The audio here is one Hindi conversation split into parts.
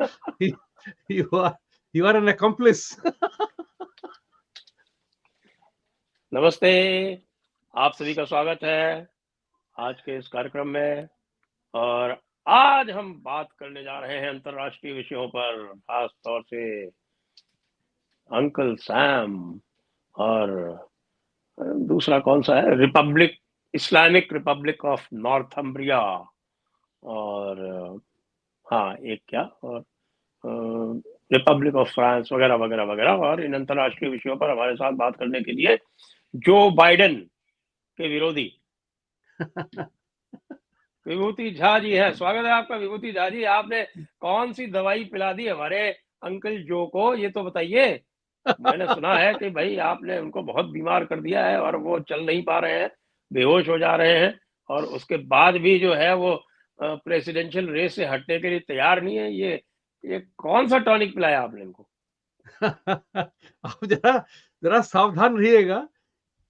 You are an accomplice. नमस्ते, आप सभी का स्वागत है आज के इस कार्यक्रम में। और आज हम बात करने जा रहे हैं अंतर्राष्ट्रीय विषयों पर, खास तौर से अंकल सैम और दूसरा कौन सा है, इस्लामिक रिपब्लिक ऑफ नॉर्थम्ब्रिया, और हाँ एक क्या, और रिपब्लिक ऑफ फ्रांस वगैरह वगैरह वगैरह। और इन अंतर्राष्ट्रीय विषयों पर हमारे साथ बात करने के लिए जो बाइडेन के विरोधी विभूति झा जी है। स्वागत है आपका विभूति झा जी। आपने कौन सी दवाई पिला दी हमारे अंकल जो को, ये तो बताइए। मैंने सुना है कि भाई आपने उनको बहुत बीमार कर दिया है और वो चल नहीं पा रहे हैं, बेहोश हो जा रहे हैं, और उसके बाद भी जो है वो प्रेसिडेंशियल रेस से हटने के लिए तैयार नहीं है। ये कौन सा टॉनिक पिलाया आपने इनको? आप जरा जरा सावधान रहिएगा,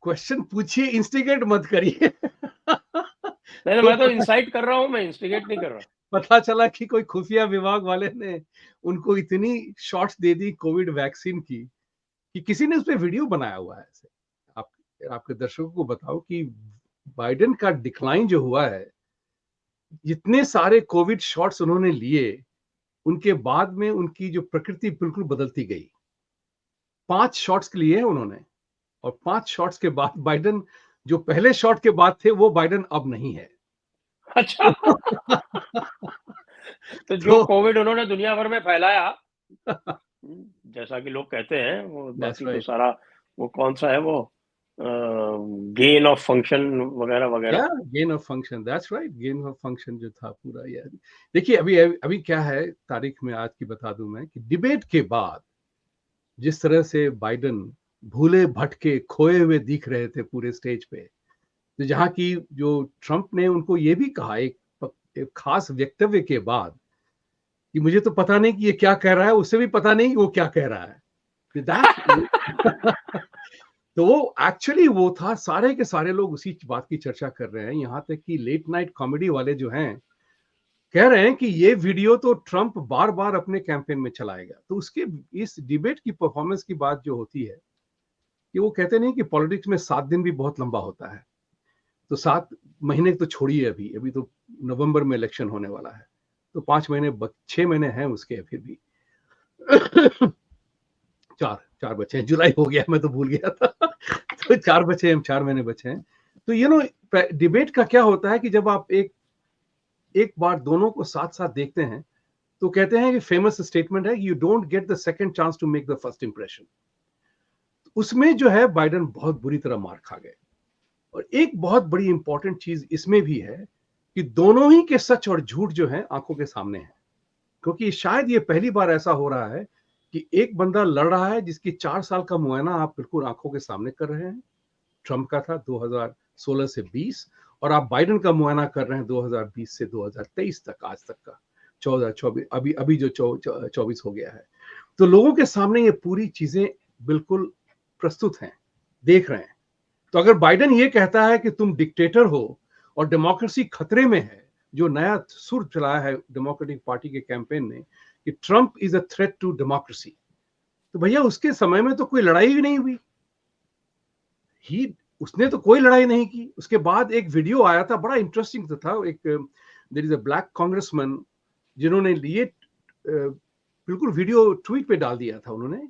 क्वेश्चन पूछिए, इंस्टिगेट मत करिए। नहीं, मैं तो इंसाइट कर रहा हूँ, मैं इंस्टिगेट नहीं कर रहा। पता चला कि कोई खुफिया विभाग वाले ने उनको इतनी शॉट्स दे दी कोविड वैक्सीन की कि किसी ने उस पर वीडियो बनाया हुआ है। ऐसे आप आपके दर्शकों को बताओ कि बाइडेन का डिक्लाइन जो हुआ है, जितने सारे कोविड शॉट्स उन्होंने लिए, उनके बाद में उनकी जो प्रकृति बिल्कुल बदलती गई। 5 शॉट्स लिए हैं उन्होंने, और 5 शॉट्स के बाद बाइडेन जो पहले शॉट के बाद थे वो बाइडेन अब नहीं है। अच्छा। तो जो कोविड उन्होंने दुनिया भर में फैलाया, जैसा कि लोग कहते हैं, वो बाकी तो सारा वो कौन सा है, वो गेन ऑफ फंक्शन वगैरह वगैरह। Gain of function, that's right, gain of function जो था पूरा। यार देखिए, अभी क्या है तारीख में आज की बता दूं मैं कि डिबेट के बाद जिस तरह से बाइडेन भूले भटके खोए हुए दिख रहे थे पूरे स्टेज पे, तो जहां की जो ट्रंप ने उनको ये भी कहा एक खास वक्तव्य के बाद कि मुझे तो पता नहीं कि ये क्या कह रहा है, उसे भी पता नहीं कि वो क्या कह रहा है। तो वो एक्चुअली वो था, सारे के सारे लोग उसी बात की चर्चा कर रहे हैं। यहाँ तक कि लेट नाइट कॉमेडी वाले जो हैं कह रहे हैं कि ये वीडियो तो ट्रंप बार बार अपने कैंपेन में चलाएगा। तो उसके इस डिबेट की परफॉर्मेंस की बात जो होती है कि वो कहते नहीं कि पॉलिटिक्स में 7 दिन भी बहुत लंबा होता है। तो 7 महीने तो छोड़िए, अभी अभी तो नवंबर में इलेक्शन होने वाला है, तो 5 महीने 6 महीने हैं उसके फिर भी। चार बचे हैं, जुलाई हो गया, मैं तो भूल गया था। तो 4 बचे हैं, 4 महीने बचे हैं। तो डिबेट का क्या होता है कि जब आप एक बार दोनों को साथ साथ देखते हैं तो कहते हैं कि फेमस स्टेटमेंट है, you don't get the second chance to make the first impression. उसमें जो है बाइडेन बहुत बुरी तरह मार खा गए। और एक बहुत बड़ी इंपॉर्टेंट चीज इसमें भी है कि दोनों ही के सच और झूठ जो है आंखों के सामने है। क्योंकि शायद ये पहली बार ऐसा हो रहा है कि एक बंदा लड़ रहा है जिसकी 4 साल का मुआयना आप बिल्कुल आंखों के सामने कर रहे हैं। ट्रंप का था 2016 से 20, और आप बाइडेन का मुआयना कर रहे हैं 2020 से 2023 तक, आज तक का 14 24, अभी जो 24 हो गया है। तो लोगों के सामने ये पूरी चीजें बिल्कुल प्रस्तुत हैं, देख रहे हैं। तो अगर बाइडेन ये कहता है कि तुम डिक्टेटर हो और डेमोक्रेसी खतरे में है, जो नया सुर चलाया है डेमोक्रेटिक पार्टी के कैंपेन ने कि Trump is a threat to democracy, तो भैया उसके समय में तो कोई लड़ाई भी नहीं हुई। उसने तो कोई लड़ाई नहीं की। उसके बाद एक वीडियो आया था, बड़ा इंटरेस्टिंग तो था। एक there is a black congressman जिन्होंने ये बिल्कुल वीडियो ट्वीट पे डाल दिया था उन्होंने,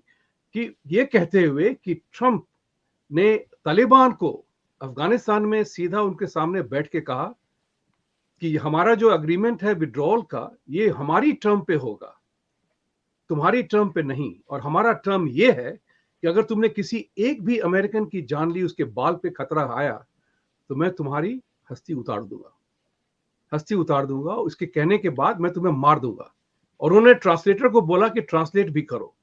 कि ये कहते हुए कि ट्रंप ने तालिबान को अफगानिस्तान में सीधा उनके सामने बैठ के कहा कि हमारा जो अग्रीमेंट है विड्रॉल का, ये हमारी टर्म पे होगा, तुम्हारी टर्म पे नहीं। और हमारा टर्म ये है कि अगर तुमने किसी एक भी अमेरिकन की जान ली, उसके बाल पे खतरा आया, तो मैं तुम्हारी हस्ती उतार दूंगा। उसके कहने के बाद मैं तुम्हें मार दूंगा। और उन्होंने ट्रांसलेटर को बोला कि ट्रांसलेट भी करो।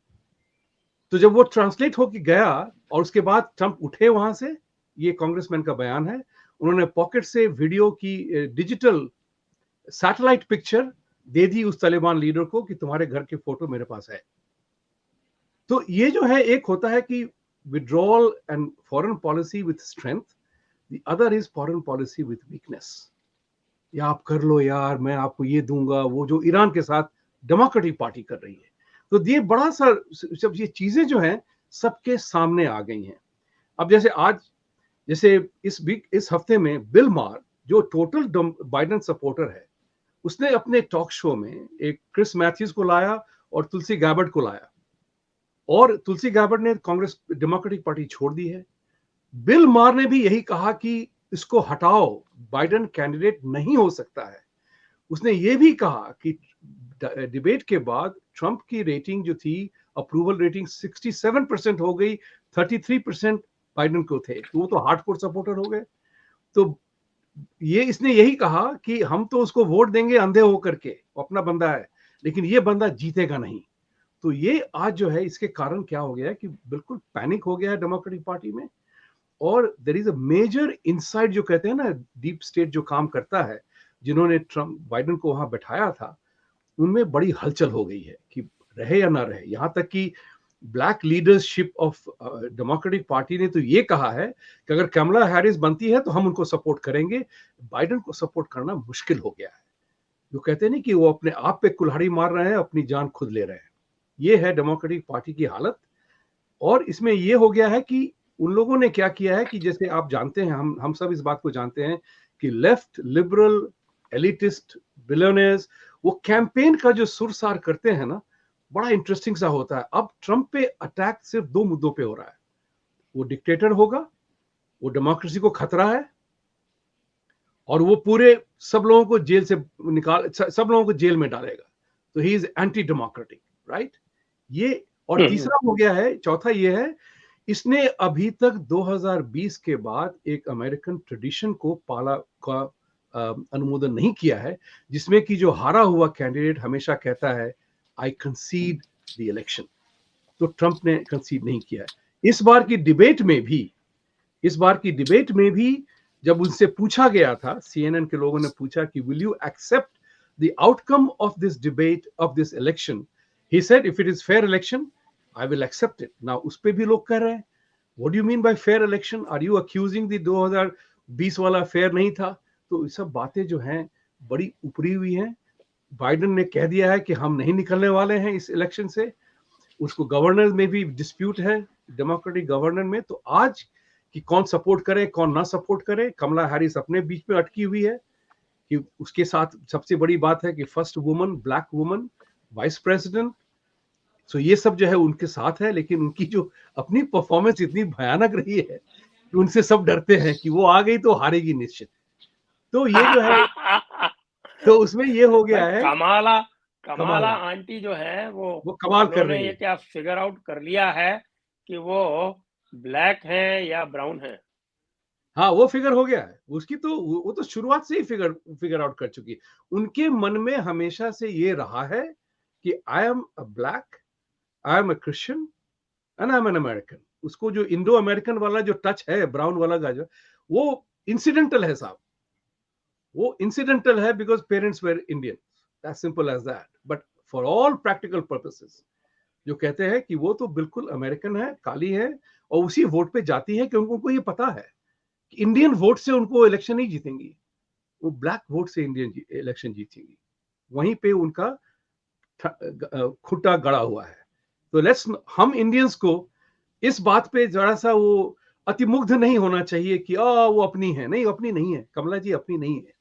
तो जब वो ट्रांसलेट होके गया और उसके बाद ट्रंप उठे वहां से, ये कांग्रेसमैन का बयान है, उन्होंने पॉकेट से वीडियो की डिजिटल सैटेलाइट पिक्चर दे दी उस तालिबान लीडर को कि तुम्हारे घर के फोटो मेरे पास है। तो ये जो है, एक होता है कि withdrawal and foreign policy with strength, the other is foreign policy with weakness. या आप कर लो यार, मैं आपको ये दूंगा, वो जो ईरान के साथ डेमोक्रेटिक पार्टी कर रही है। तो ये बड़ा सा, सब ये चीजें जो हैं सबके सामने आ गई हैं। अब जैसे आज, जैसे इस हफ्ते में बिल मार जो टोटल बाइडेन सपोर्टर है, उसने अपने टॉक शो में एक क्रिस मैथ्यूज को लाया और तुलसी गैबर्ट को लाया, और तुलसी गैबर्ट ने कांग्रेस डेमोक्रेटिक पार्टी छोड़ दी है। बिल मार ने भी यही कहा कि इसको हटाओ, बाइडेन कैंडिडेट नहीं हो सकता है। उसने ये भी कहा कि डिबेट के बाद ट्रंप की रेटिंग जो थी, अप्रूवल रेटिंग 67% हो गई, 33% बाइडेन को थे, तो वो तो हार्डकोर सपोर्टर हो गए। तो ये इसने यही कहा कि हम तो उसको वोट देंगे अंधे होकर के, अपना बंदा है, लेकिन ये बंदा जीतेगा नहीं। तो ये आज जो है, इसके कारण क्या हो गया है कि बिल्कुल पैनिक हो गया है डेमोक्रेटिक पार्टी में। और there is a major inside, जो कहते हैं ना डीप स्टेट जो काम करता है, जिन्होंने ट्रम्प बाइडेन को वहां बैठाया था, उनमें बड़ी हलचल हो गई है कि रहे या ना रहे। यहां तक कि black leadership of democratic party ने तो ये कहा है कि अगर कमला हैरिस बनती है तो हम उनको सपोर्ट करेंगे, बाइडेन को सपोर्ट करना मुश्किल हो गया है। जो कहते हैं नहीं कि वो अपने आप पे कुल्हाड़ी मार रहे हैं, अपनी जान खुद ले रहे हैं। ये है डेमोक्रेटिक पार्टी की हालत। और इसमें ये हो गया है कि उन लोगों ने क्या किया है कि जैसे आप जानते हैं, हम सब इस बात को जानते हैं कि लेफ्ट लिबरल एलिटिस्ट बिलियनर्स वो कैंपेन का जो सुरसार करते हैं ना, बड़ा इंटरेस्टिंग सा होता है। अब ट्रंप पे अटैक सिर्फ दो मुद्दों पे हो रहा है, वो डिक्टेटर होगा, वो डेमोक्रेसी को खतरा है, और वो पूरे सब लोगों को जेल से सब लोगों को जेल में डालेगा। तो he is anti democratic, right? ये, और तीसरा हो गया है, चौथा ये है, इसने अभी तक 2020 के बाद एक अमेरिकन ट्रेडिशन को पाला का अनुमोदन नहीं किया है, जिसमें कि जो हारा हुआ कैंडिडेट हमेशा कहता है आई कंसीड द इलेक्शन। तो ट्रंप ने कंसीड नहीं किया है। इस बार की डिबेट में भी जब उनसे पूछा गया था, सीएनएन के लोगों ने पूछा कि will you accept the outcome of this debate of this election, he said if it is fair election I will accept it. Now उस पे भी लोग कह रहे हैं what do you mean by fair election, are you accusing the 2020 वाला फेयर नहीं था? तो ये सब बातें जो हैं बड़ी ऊपरी हुई हैं। बाइडेन ने कह दिया है कि हम नहीं निकलने वाले हैं इस इलेक्शन से। उसको गवर्नर में भी डिस्प्यूट है, डेमोक्रेटिक गवर्नर में। तो आज कि कौन सपोर्ट करे कौन ना सपोर्ट करे, कमला हैरिस अपने बीच में अटकी हुई है कि उसके साथ सबसे बड़ी बात है कि first woman, black woman vice president. So ये सब जो है उनके साथ है, लेकिन उनकी जो अपनी परफॉर्मेंस इतनी भयानक रही है कि उनसे सब डरते हैं कि वो आ गई तो हारेगी निश्चित। तो ये जो है, तो उसमें ये हो गया है, कमाला आंटी जो है वो कमाल कर रही है। ये क्या फिगर आउट कर लिया है कि वो ब्लैक है या ब्राउन है? हाँ, वो फिगर हो गया है उसकी। तो वो तो शुरुआत से ही फिगर आउट कर चुकी है। उनके मन में हमेशा से ये रहा है कि I am a black, I am a Christian and I am an American. उसको जो इंडो अमेरिकन वाला जो टच है, ब्राउन वाला का जो, वो इंसिडेंटल है साहब, वो इंसिडेंटल है because parents were Indian, that simple as that. But for all practical purposes जो कहते हैं कि वो तो बिल्कुल अमेरिकन है, काली है, और उसी वोट पे जाती है क्योंकि उनको ये पता है कि इंडियन वोट से उनको इलेक्शन नहीं जीतेंगी, वो ब्लैक वोट से इंडियन इलेक्शन जीतेंगी। वहीं पे उनका खुट्टा गड़ा हुआ है। तो लेट्स, हम इंडियंस को इस बात पे जरा सा वो अतिमुग्ध नहीं होना चाहिए कि वो अपनी है। नहीं, अपनी नहीं है, कमला जी अपनी नहीं है।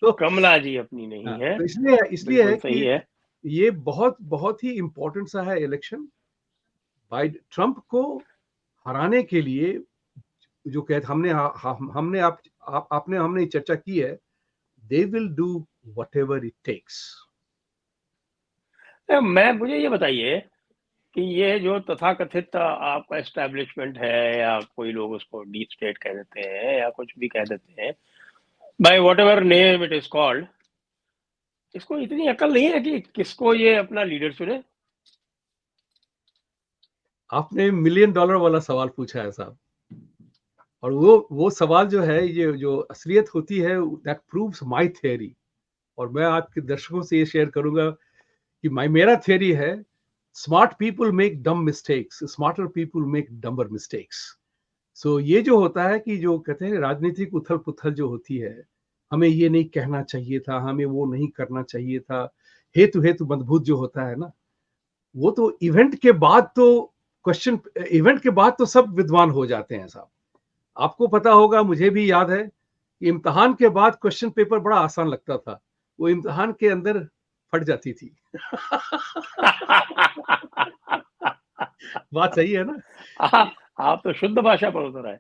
तो कमला जी अपनी नहीं है, तो इसलिए है सही कि है। ये बहुत बहुत ही इंपॉर्टेंट सा है इलेक्शन। ट्रंप को हराने के लिए जो कहते हमने आपने हमने चर्चा की है, they will do whatever it takes. मुझे ये बताइए कि ये जो तथाकथित आपका एस्टैब्लिशमेंट है, या कोई लोग उसको डीप स्टेट कह देते हैं या कुछ भी कह देते हैं, by whatever name it is called, इसको इतनी अकल नहीं है कि किसको ये अपना लीडर चुने? आपने $1 मिलियन वाला सवाल पूछा है साहब, और वो सवाल जो है, ये जो असलियत होती है, दैट प्रूव्स माय थियरी। और मैं आपके दर्शकों से ये शेयर करूंगा कि मेरा थियरी है, smart people make dumb mistakes, smarter people make dumber mistakes. So ये जो होता है कि जो कहते हैं राजनीतिक उथल पुथल जो होती है, हमें ये नहीं कहना चाहिए था, हमें वो नहीं करना चाहिए था, हेतु हेतु मदभूत जो होता है ना, वो तो इवेंट के बाद तो इवेंट के बाद तो सब विद्वान हो जाते हैं साहब। आपको पता होगा, मुझे भी याद है कि इम्तिहान के बाद क्वेश्चन पेपर बड़ा आसान लगता था, वो इम्तिहान के अंदर फट जाती थी। बात सही है ना? आप तो शुद्ध भाषा पर उतर आए।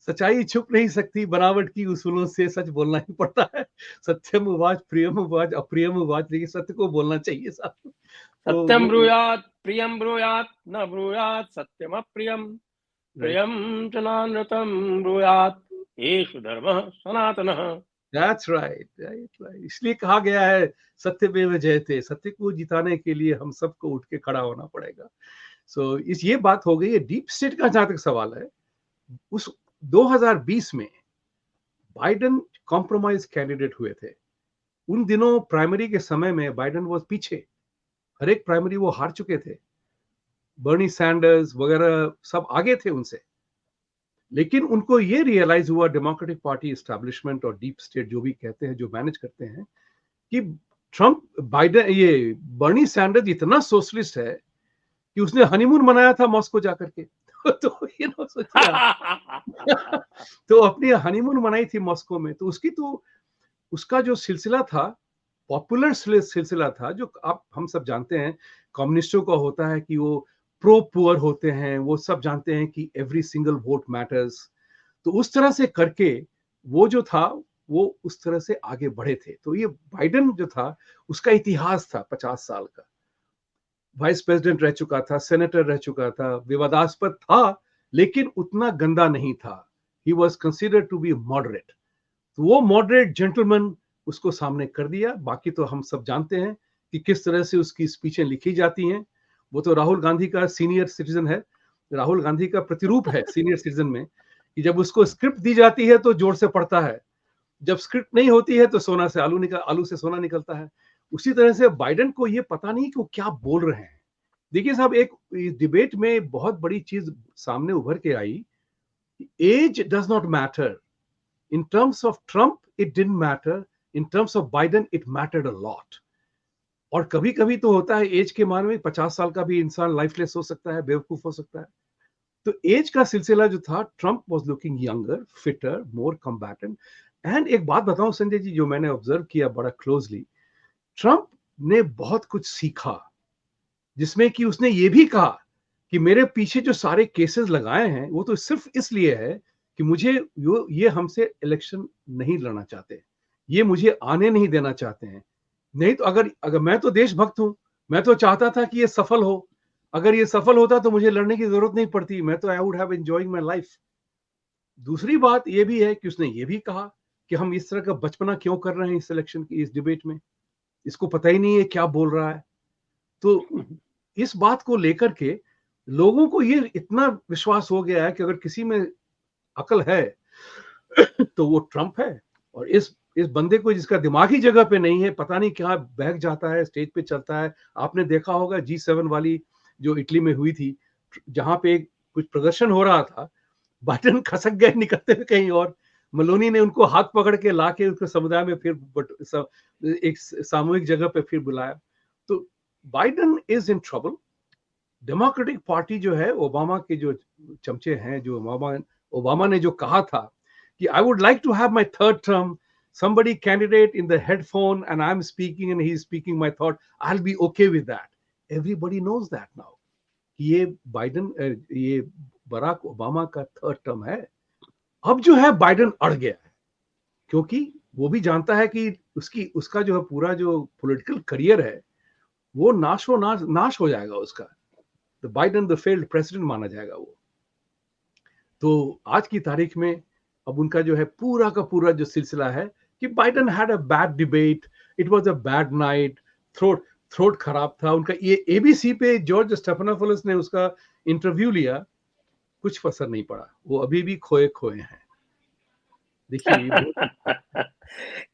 सच्चाई छुप नहीं सकती, बनावट की उसूलों से सच बोलना ही पड़ता है। सत्यम वाच प्रियम वाच अप्रियम वाच, लेकिन सत्य को बोलना चाहिए साहब। तो सत्यम वो ब्रूयात प्रियम ब्रूयात न ब्रूयात सत्यम अप्रियम, राइट, प्रियम च नानृतम ब्रूयात, येषु धर्मः सनातनः। That's right, right, right. इसलिए कहा गया है सत्यमेव जयते, सत्य को जिताने के लिए हम सबको उठ के खड़ा होना पड़ेगा। सो इस ये बात हो गई है डीप स्टेट का। जहां तक सवाल है, उस 2020 में बाइडेन कॉम्प्रोमाइज कैंडिडेट हुए थे। उन दिनों प्राइमरी के समय में बाइडेन वो पीछे, हर एक प्राइमरी वो हार चुके थे। बर्नी सैंडर्स वगैरह सब आगे थे उनसे। लेकिन उनको ये रियलाइज हुआ, डेमोक्रेटिक पार्टी एस्टैब्लिशमेंट और डीप स्टेट जो भी कहते हैं, जो मैनेज करते हैं, कि ट्रंप बाइडेन ये बर्नी सैंडर्स इतना सोशलिस्ट है कि उसने हनीमून मनाया था मॉस्को जाकर के। तो ये ना सोचिए आप। तो अपनी हनीमून मनाई थी मॉस्को में, तो उसका जो सिलसिला था, पॉपुलर सिलसिला था, जो आप हम सब जानते हैं कम्युनिस्टों का होता है कि वो प्रो पुअर होते हैं, वो सब जानते हैं कि एवरी सिंगल वोट मैटर्स। तो उस तरह से करके वो जो था, वो उस तरह से आगे बढ़े थे। तो ये बाइडेन जो था, उसका इतिहास था 50 साल का। वाइस प्रेसिडेंट रह चुका था, सेनेटर रह चुका था, विवादास्पद था, लेकिन उतना गंदा नहीं था। He was considered to be moderate. तो वो मॉडरेट जेंटलमैन उसको सामने कर दिया। बाकी तो हम सब जानते हैं कि किस तरह से उसकी स्पीचें लिखी जाती हैं। वो तो राहुल गांधी का सीनियर सिटीजन है, राहुल गांधी का प्रतिरूप है सीनियर सिटीजन में, कि जब उसको स्क्रिप्ट दी जाती है तो जोर से पढ़ता है, जब स्क्रिप्ट नहीं होती है तो आलू से सोना निकलता है। उसी तरह से बाइडेन को ये पता नहीं कि वो क्या बोल रहे हैं। देखिए साहब, एक डिबेट में बहुत बड़ी चीज सामने उभर के आई, age does not matter. In terms of Trump, it didn't matter. In terms of Biden, it mattered a lot. और कभी कभी तो होता है एज के मान में 50 साल का भी इंसान लाइफलेस हो सकता है, बेवकूफ हो सकता है। तो एज का सिलसिला जो था, Trump was looking younger, fitter, more combatant. And एक बात बताऊं संजय जी, जो मैंने ऑब्जर्व किया बड़ा क्लोजली, ट्रंप ने बहुत कुछ सीखा, जिसमें कि उसने ये भी कहा कि मेरे पीछे जो सारे केसेस लगाए हैं, वो तो सिर्फ इसलिए है कि मुझे ये हमसे इलेक्शन नहीं लड़ना चाहते, ये मुझे आने नहीं देना चाहते हैं। नहीं तो अगर अगर मैं तो देशभक्त हूं, मैं तो चाहता था कि ये सफल हो। अगर ये सफल होता तो मुझे लड़ने की जरूरत नहीं पड़ती, मैं तो I would have enjoying my life. दूसरी बात ये भी है कि उसने ये भी कहा कि हम इस तरह का बचपना क्यों कर रहे हैं इस इलेक्शन की, इस डिबेट में, इसको पता ही नहीं है क्या बोल रहा है। तो इस बात को लेकर के लोगों को ये इतना विश्वास हो गया है कि अगर किसी में अकल है तो वो ट्रंप है। और इस बंदे को, जिसका दिमागी जगह पे नहीं है, पता नहीं क्या बहक जाता है, स्टेज पे चलता है। आपने देखा होगा G7 वाली जो इटली में हुई थी, जहां पे कुछ प्रदर्शन हो रहा था, बाइडेन खसक गए निकलते हुए कहीं और। मलोनी ने उनको हाथ पकड़ के लाके उसको समुदाय में फिर एक सामूहिक जगह पे फिर बुलाया। तो Biden is in trouble. Democratic party जो है, ओबामा के जो चमचे हैं, जो ओबामा ने जो कहा था कि I would like to have my third term, somebody candidate in the headphone and I'm speaking and he's speaking my thought, I'll be okay with that. Everybody knows that now कि ये बराक ओबामा का थर्ड टर्म है। अब जो है बाइडेन अड़ गया है, क्योंकि वो भी जानता है कि उसका जो है पूरा जो पॉलिटिकल करियर है, वो नाश हो जाएगा उसका। The Biden the failed president माना जाएगा वो। तो आज की तारीख में अब उनका जो है पूरा का पूरा जो सिलसिला है कि Biden had a bad debate, it was a bad night, throat खराब था उनका। ये एबीसी पे जॉर्ज स्टेफनोपोलोस ने उसका इंटरव्यू लिया, कुछ असर नहीं पड़ा, वो अभी भी खोए खोए हैं। देखिए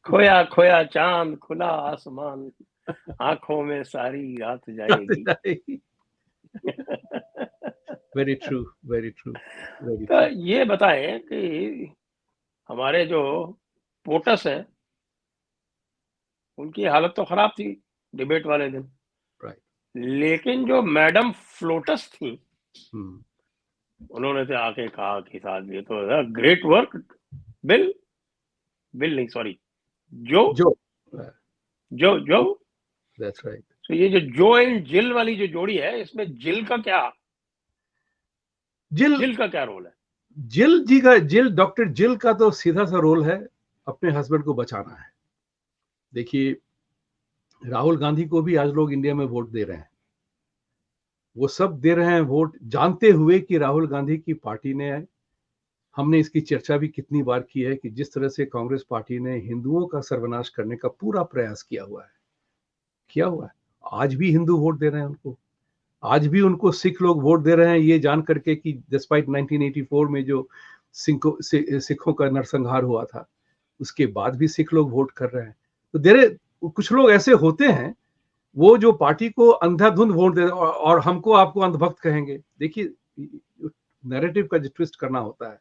खोया खोया चांद खुला आसमान, आंखों में सारी रात जाएगी। Very true, very true, very तो ट्रू। ये बताएं कि हमारे जो पोटस है, उनकी हालत तो खराब थी डिबेट वाले दिन। राइट। लेकिन जो मैडम फ्लोटस थी, हम्म। उन्होंने तो आके कहा कि साहब ये तो ग्रेट वर्क। बिल बिल नहीं, सॉरी, जो जो जो जो दैट्स राइट। तो ये जो जो एंड जिल वाली जो जोड़ी है, इसमें जिल का क्या जिल जिल का क्या रोल है? जिल जी का जिल डॉक्टर जिल का तो सीधा सा रोल है अपने हस्बैंड को बचाना है। देखिए, राहुल गांधी को भी आज लोग इंडिया में वोट दे रहे हैं। वो सब दे रहे हैं वोट जानते हुए कि राहुल गांधी की पार्टी ने, हमने इसकी चर्चा भी कितनी बार की है कि जिस तरह से कांग्रेस पार्टी ने हिंदुओं का सर्वनाश करने का पूरा प्रयास किया हुआ है। आज भी हिंदू वोट दे रहे हैं उनको। आज भी उनको सिख लोग वोट दे रहे हैं ये जान करके कि डिस्पाइट 1984 में जो सिखों का नरसंहार हुआ था, उसके बाद भी सिख लोग वोट कर रहे हैं। तो देरे कुछ लोग ऐसे होते हैं वो जो पार्टी को अंधाधुंध वोट दे और हमको आपको अंधभक्त कहेंगे। देखिए, नैरेटिव का जो ट्विस्ट करना होता है,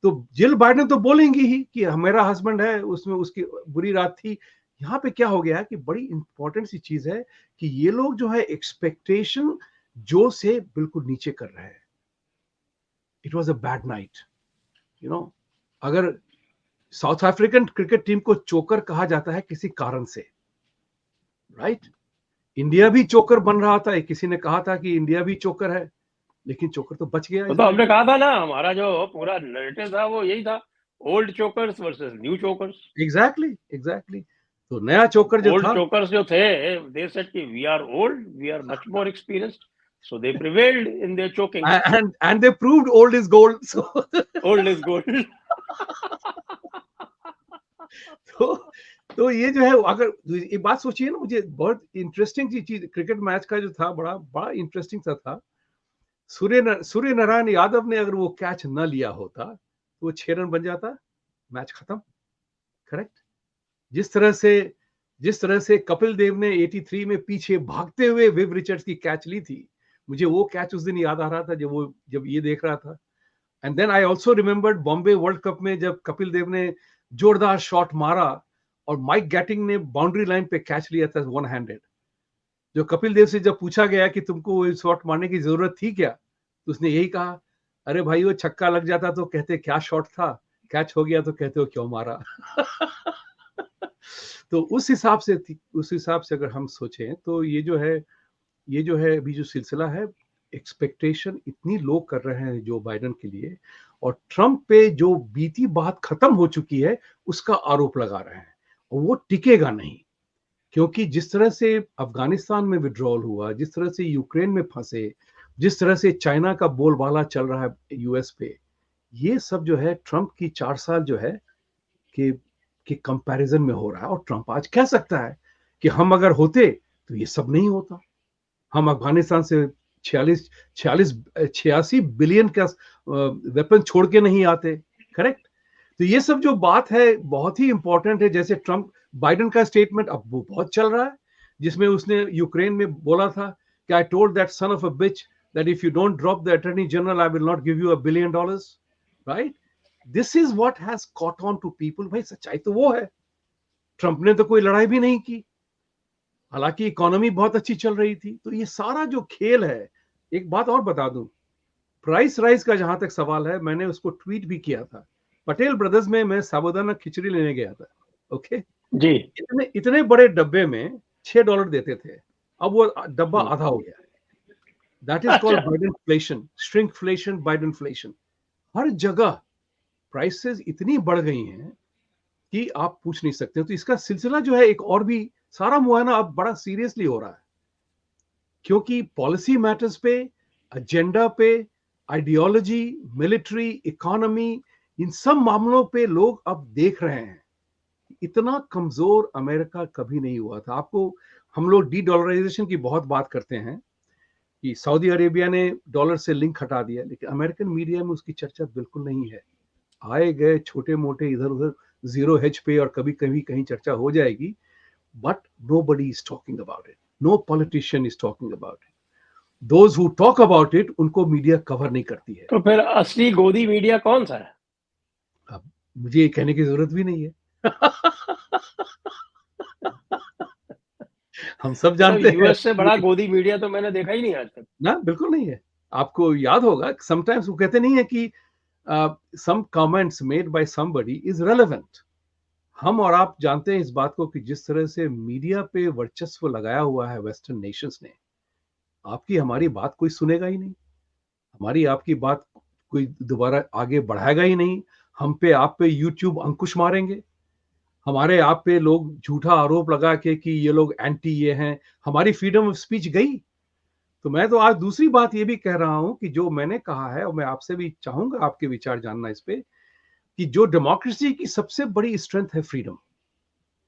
तो जिल बाइडेन तो बोलेंगी ही कि मेरा हस्बैंड है, उसमें उसकी बुरी रात थी। यहाँ पे क्या हो गया है कि बड़ी इंपॉर्टेंट सी चीज है कि ये लोग जो है एक्सपेक्टेशन जो से बिल्कुल नीचे कर रहे हैं। It was a bad night, you know. अगर साउथ अफ्रीकन क्रिकेट टीम को चोकर कहा जाता है किसी कारण से, राइट। इंडिया भी चोकर बन रहा था, किसी ने कहा था कि इंडिया भी चोकर है, लेकिन चोकर तो बच गया तो हमने इजराइल। कहा था ना, हमारा जो पूरा नैरेटिव था वो यही था, old chokers versus new chokers. Exactly exactly. तो नया चोकर जो ओल्ड था, चोकर्स जो थे, दे सेड कि we are old, we are much more experienced, so they prevailed in their choking. and they proved old is gold. So old is gold. तो तो ये जो है, अगर एक बात सोचिए ना, मुझे बहुत इंटरेस्टिंग चीज क्रिकेट मैच का जो था, बड़ा बड़ा इंटरेस्टिंग सा था। सूर्य नारायण यादव ने अगर वो कैच न लिया होता तो वो 6 रन बन जाता, मैच खत्म। करेक्ट। जिस तरह से कपिल देव ने 83 में पीछे भागते हुए विव रिचर्ड्स की कैच ली थी, मुझे वो कैच उस दिन याद आ रहा था जब ये देख रहा था। And then I also remembered Bombay world cup में जब कपिल देव ने जोरदार शॉट मारा और माइक गैटिंग ने बाउंड्री लाइन पे कैच लिया था वन हैंडेड। जो कपिल देव से जब पूछा गया कि तुमको वो शॉट मारने की जरूरत थी क्या, तो उसने यही कहा, अरे भाई वो छक्का लग जाता तो कहते क्या शॉट था, कैच हो गया तो कहते हो क्यों मारा। तो उस हिसाब से अगर हम सोचें तो ये जो है अभी जो सिलसिला है, एक्सपेक्टेशन इतनी लोग कर रहे हैं जो बाइडेन के लिए, और ट्रंप पे जो बीती बात खत्म हो चुकी है उसका आरोप लगा रहे हैं, और वो टिकेगा नहीं। क्योंकि जिस तरह से अफगानिस्तान में विड्रॉल हुआ, जिस तरह से यूक्रेन में फंसे, जिस तरह से चाइना का बोलबाला चल रहा है यूएस पे, ये सब जो है ट्रंप की 4 साल जो है कि कंपैरिजन में हो रहा है। और ट्रंप आज कह सकता है कि हम अगर होते तो ये सब नहीं होता, हम अफगानिस्तान से 86 बिलियन का वेपन छोड़ के नहीं आते। करेक्ट। तो ये सब जो बात है बहुत ही इंपॉर्टेंट है। जैसे ट्रंप बाइडेन का स्टेटमेंट अब वो बहुत चल रहा है, जिसमें उसने यूक्रेन में बोला था कि I told that son of a bitch that if you don't drop the attorney general I will not give you $1 billion। Right. This is what has caught on to people. भाई सच्चाई तो वो है, ट्रंप ने तो कोई लड़ाई भी नहीं की, हालांकि इकोनॉमी बहुत अच्छी चल रही थी। तो ये सारा जो खेल है, एक बात और बता दूं, प्राइस राइज का जहां तक सवाल है, मैंने उसको ट्वीट भी किया था। पटेल ब्रदर्स में मैं साबुदाना खिचड़ी लेने गया था, ओके। जी। इतने इतने बड़े डब्बे में $6 देते थे, अब वो डब्बा आधा हो गया है। दैट इज कॉल्ड अच्छा, बाइडेनफ्लेशन, श्रिंकफ्लेशन, बाइडेनफ्लेशन। हर जगह प्राइसेस इतनी बढ़ गई हैं कि आप पूछ नहीं सकते। तो इसका सिलसिला जो है एक और भी, सारा मुआयना अब बड़ा सीरियसली हो रहा है, क्योंकि पॉलिसी मैटर्स पे, एजेंडा पे, आइडियोलॉजी, मिलिट्री, इकोनॉमी, इन सब मामलों पे लोग अब देख रहे हैं। इतना कमजोर अमेरिका कभी नहीं हुआ था। आपको, हम लोग डी डॉलराइजेशन की बहुत बात करते हैं कि सऊदी अरेबिया ने डॉलर से लिंक हटा दिया, लेकिन अमेरिकन मीडिया में उसकी चर्चा बिल्कुल नहीं है। आए गए छोटे मोटे इधर उधर जीरो हेज पे और कभी कभी कहीं चर्चा हो जाएगी, but nobody is talking about it, no politician is talking about it, those who talk about it उनको मीडिया कवर नहीं करती है। तो फिर असली गोदी मीडिया कौन सा है? अब मुझे ये कहने की जरूरत भी नहीं है। हम सब मतलब जानते हैं। यूएस से बड़ा गोदी मीडिया तो मैंने देखा ही नहीं आज तक। ना, बिल्कुल नहीं है। आपको याद होगा समटाइम्स वो कहते नहीं है कि some comments made by somebody is relevant. हम और आप जानते हैं इस बात को कि जिस तरह से मीडिया पे वर्चस्व लगाया हुआ है वेस्टर्न नेशंस ने, आपकी हमारी बात कोई सुनेगा ही नहीं, हमारी आपकी बात कोई दोबारा आगे बढ़ाएगा ही नहीं। हम पे आप पे यूट्यूब अंकुश मारेंगे, हमारे आप पे लोग झूठा आरोप लगा के कि ये लोग एंटी ये हैं, हमारी फ्रीडम ऑफ स्पीच गई। तो मैं तो आज दूसरी बात ये भी कह रहा हूं कि जो मैंने कहा है, और मैं आपसे भी चाहूंगा आपके विचार जानना इस पे, कि जो डेमोक्रेसी की सबसे बड़ी स्ट्रेंथ है फ्रीडम,